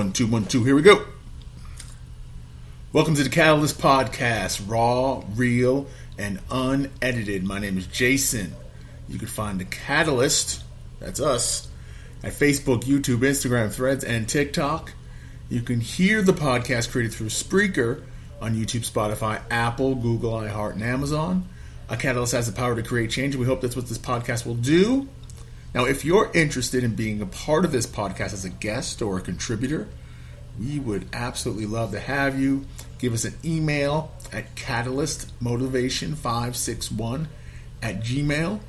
1, 2, 1, 2. Here we go. Welcome to the Catalyst Podcast, raw, real, and unedited. My name is Jason. You can find the Catalyst, that's us, at Facebook, YouTube, Instagram, Threads, and TikTok. You can hear the podcast created through Spreaker on YouTube, Spotify, Apple, Google, iHeart, and Amazon. A Catalyst has the power to create change, and we hope that's what this podcast will do. Now, if you're interested in being a part of this podcast as a guest or a contributor, we would absolutely love to have you. Give us an email at catalystmotivation561 at Gmail.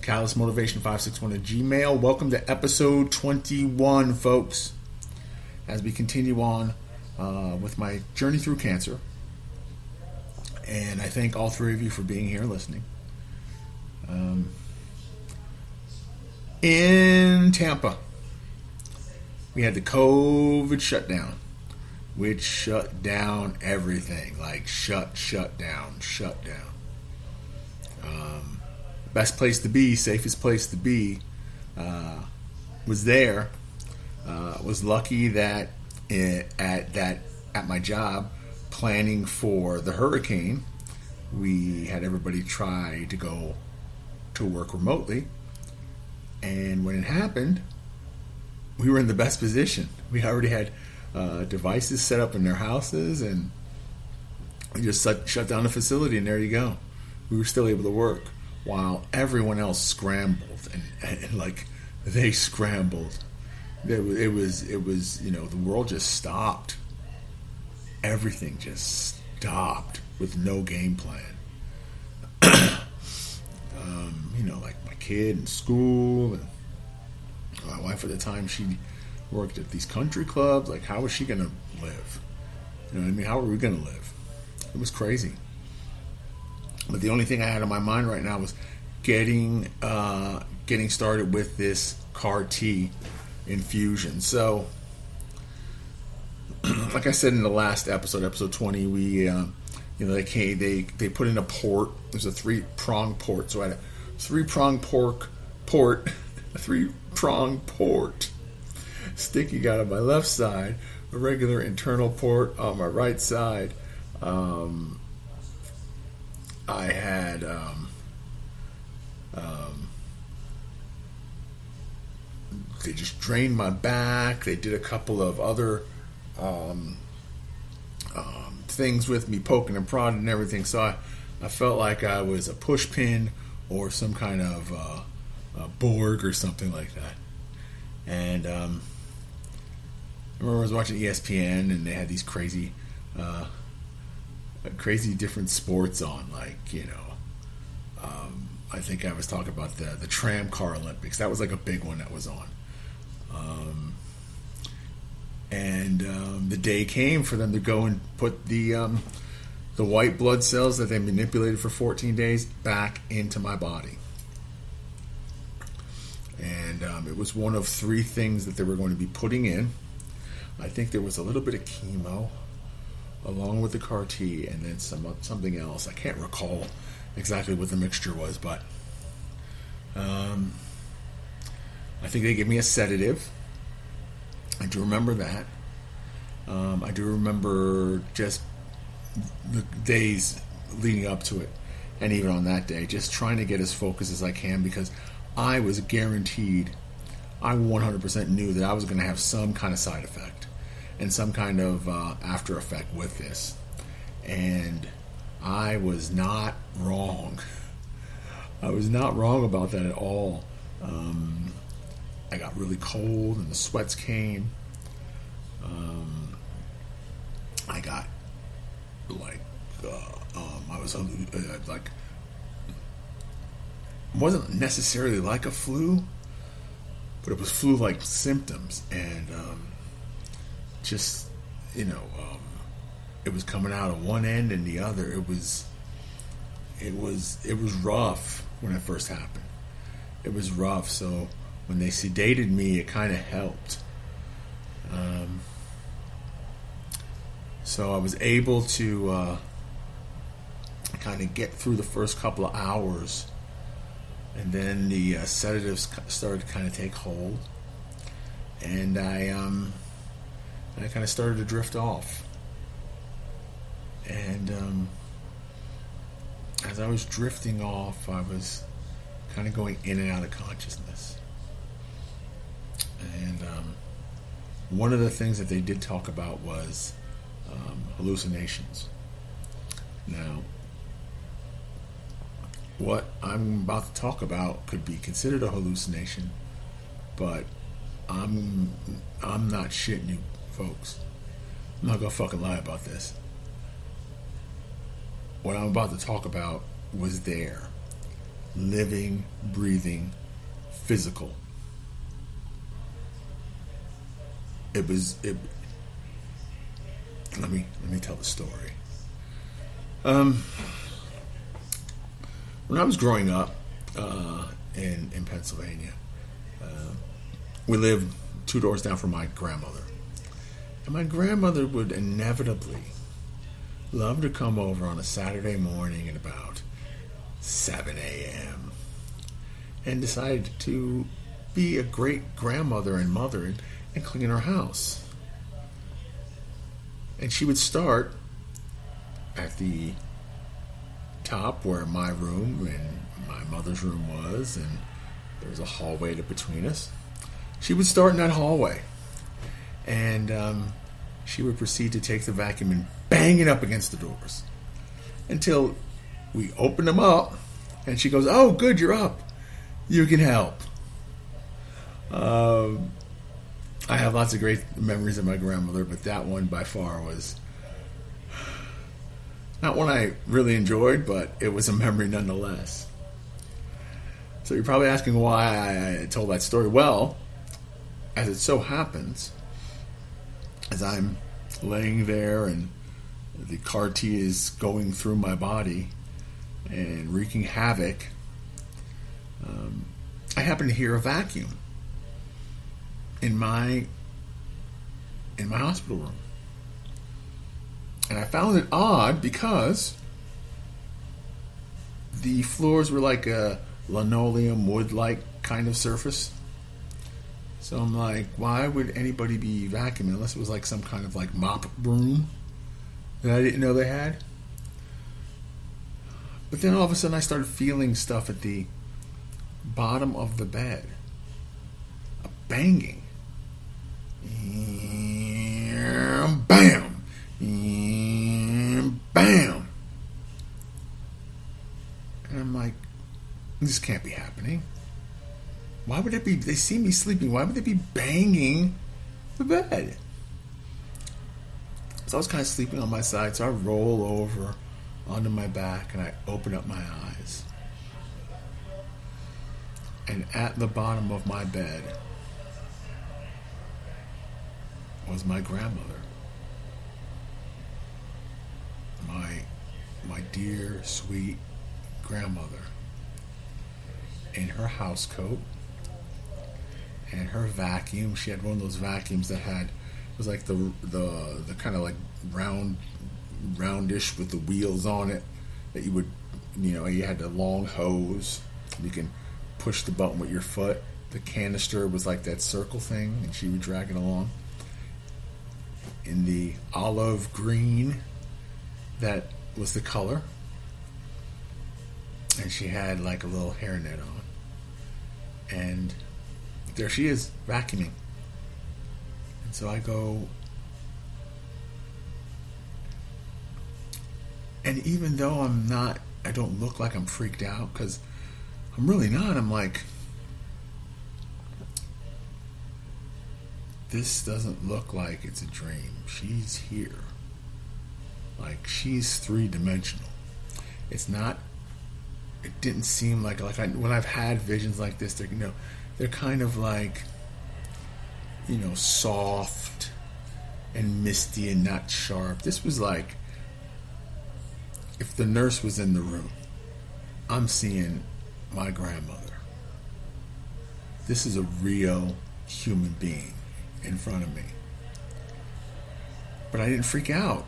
Catalystmotivation561 at Gmail. Welcome to episode 21, folks. As we continue on with my journey through cancer. And I thank all three of you for being here and listening. In Tampa, we had the COVID shutdown, which shut down everything. Like shut down. Best place to be, safest place to be, was there. Was lucky that at my job, planning for the hurricane, we had everybody try to go to work remotely. And when it happened, we were in the best position. We already had devices set up in their houses, and we just shut down the facility, and there you go. We were still able to work while everyone else scrambled, and like they scrambled. It was the world just stopped. Everything just stopped with no game plan. Like my kid in school, and my wife at the time, she worked at these country clubs. Like, how was she going to live? You know what I mean? How were we going to live? It was crazy. But the only thing I had on my mind right now was getting started with this CAR-T infusion. So, like I said in the last episode 20, we they put in a port. There's a 3-prong port. So I had a 3-prong port sticking out of my left side, a regular internal port on my right side. I had they just drained my back. They did a couple of other things with me, poking and prodding and everything. So I felt like I was a push pin or some kind of Borg or something like that. And I remember I was watching ESPN, and they had these crazy different sports on. Like, I think I was talking about the tram car Olympics. That was like a big one that was on. The day came for them to go and put the white blood cells that they manipulated for 14 days back into my body. And it was one of 3 things that they were going to be putting in. I think there was a little bit of chemo along with the CAR-T, and then something else. I can't recall exactly what the mixture was, but I think they gave me a sedative. I do remember that. I do remember just the days leading up to it, and even on that day, just trying to get as focused as I can, because I was guaranteed, I 100% knew that I was going to have some kind of side effect and some kind of after effect with this. And I was not wrong. I was not wrong about that at all. I got really cold, and the sweats came. I got I was like, it wasn't necessarily like a flu, but it was flu-like symptoms, and it was coming out of one end and the other. It was rough when it first happened. It was rough. So when they sedated me, it kind of helped. So I was able to kind of get through the first couple of hours, and then the sedatives started to kind of take hold, and I And I kind of started to drift off. And as I was drifting off, I was kind of going in and out of consciousness. And one of the things that they did talk about was hallucinations. Now, what I'm about to talk about could be considered a hallucination, but I'm not shitting you, folks. I'm not gonna fucking lie about this. What I'm about to talk about was there. Living, breathing, physical. Let me tell the story. When I was growing up in Pennsylvania, we lived 2 doors down from my grandmother. And my grandmother would inevitably love to come over on a Saturday morning at about 7 a.m. and decided to be a great grandmother and mother and clean our house. And she would start at the top where my room and my mother's room was, and there was a hallway between us. She would start in that hallway, and she would proceed to take the vacuum and bang it up against the doors until we opened them up, and she goes, "Oh, good, you're up. You can help." I have lots of great memories of my grandmother, but that one by far was not one I really enjoyed, but it was a memory nonetheless. So you're probably asking why I told that story. Well, as it so happens, as I'm laying there and the car tea is going through my body and wreaking havoc, I happen to hear a vacuum in my hospital room. And I found it odd because the floors were like a linoleum wood-like kind of surface. So I'm like, why would anybody be vacuuming unless it was like some kind of like mop broom that I didn't know they had? But then all of a sudden I started feeling stuff at the bottom of the bed. A banging. Bam! Bam! And I'm like, this can't be happening. Why would it be? They see me sleeping. Why would they be banging the bed? So I was kind of sleeping on my side, so I roll over onto my back and I open up my eyes. And at the bottom of my bed was my grandmother. My dear, sweet grandmother. In her house coat and her vacuum. She had one of those vacuums that it was like the kind of like roundish with the wheels on it that you would, you had the long hose. You can push the button with your foot. The canister was like that circle thing, and she would drag it along in the olive green that was the color. And she had like a little hairnet on. And there she is, vacuuming. And so I go, and even though I don't look like I'm freaked out, because I'm really not. I'm like, this doesn't look like it's a dream. She's here. Like, she's 3-dimensional. It's not. It didn't seem like when I've had visions like this, they're kind of like, soft and misty and not sharp. This was like, if the nurse was in the room, I'm seeing my grandmother. This is a real human being in front of me. But I didn't freak out.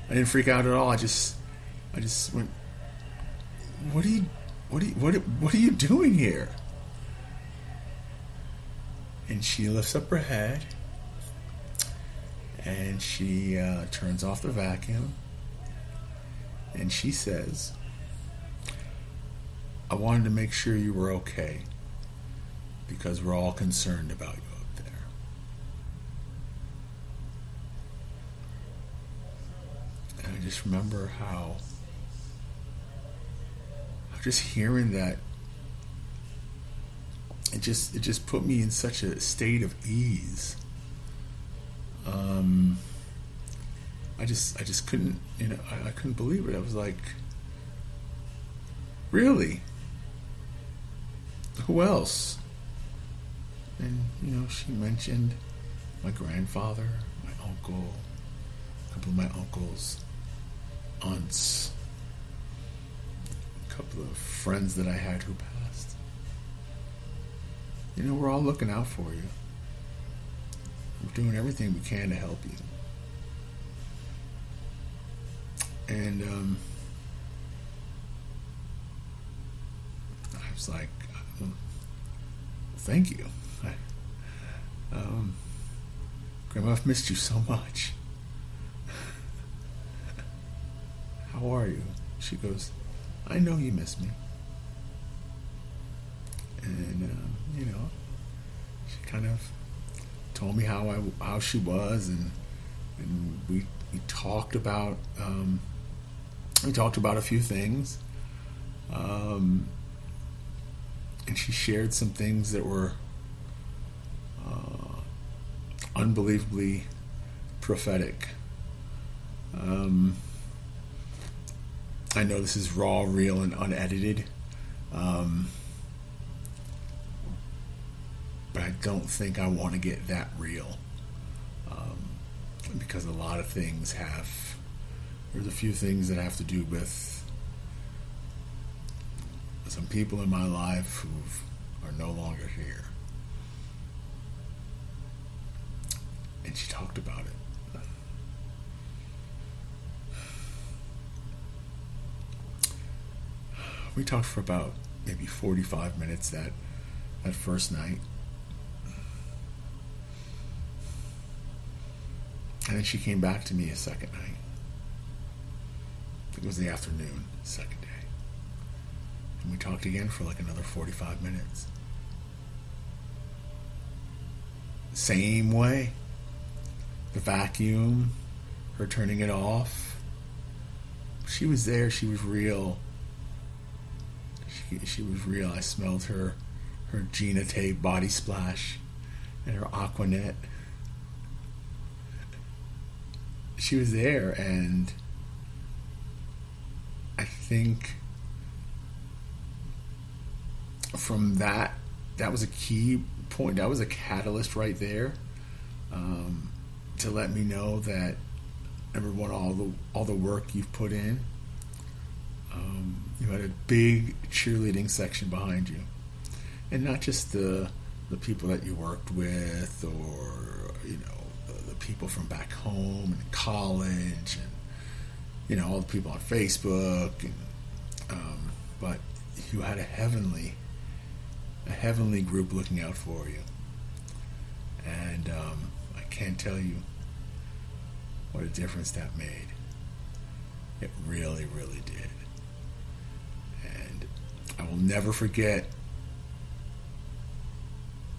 I didn't freak out at all. I just went, what are you doing here? And she lifts up her head And she turns off the vacuum. And she says, I wanted to make sure you were okay because we're all concerned about you up there. And I just remember how just hearing that, it just put me in such a state of ease. I just couldn't, I couldn't believe it. I was like, really? Who else? And, she mentioned my grandfather, my uncle, a couple of my uncles, aunts, a couple of friends that I had who passed. We're all looking out for you. We're doing everything we can to help you. And I was like, thank you. Grandma, I've missed you so much. How are you? She goes, I know you miss me. And, she kind of told me how she was, and we talked about a few things, and she shared some things that were unbelievably prophetic. I know this is raw, real, and unedited, but I don't think I want to get that real, because a lot of things there's a few things that have to do with some people in my life who are no longer here. And she talked about it. We talked for about maybe 45 minutes that first night. And then she came back to me a second night. I think it was the afternoon, second day. And we talked again for like another 45 minutes. Same way. The vacuum, her turning it off. She was there, she was real. She was real. I smelled her Gina Tay body splash and her Aquanet. She was there, and I think from that was a key point. That was a catalyst right there, to let me know that, number one, all the work you've put in. You had a big cheerleading section behind you, and not just the people that you worked with, or the people from back home and college, and all the people on Facebook, and but you had a heavenly group looking out for you, and I can't tell you what a difference that made. It really, really did. And I will never forget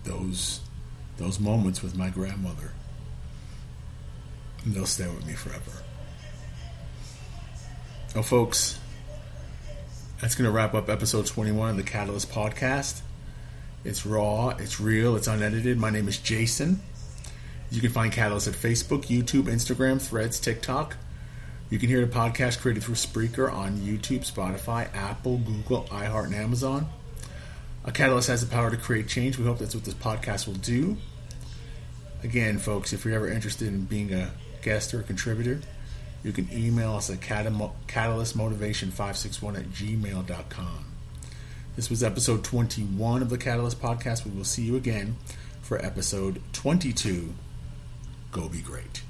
those moments with my grandmother. And they'll stay with me forever. Well, folks, that's going to wrap up episode 21 of the Catalyst Podcast. It's raw, it's real, it's unedited. My name is Jason. You can find Catalyst at Facebook, YouTube, Instagram, Threads, TikTok. You can hear the podcast created through Spreaker on YouTube, Spotify, Apple, Google, iHeart, and Amazon. A Catalyst has the power to create change. We hope that's what this podcast will do. Again, folks, if you're ever interested in being a guest or a contributor, you can email us at catalystmotivation561@gmail.com. This was episode 21 of the Catalyst Podcast. We will see you again for episode 22. Go be great.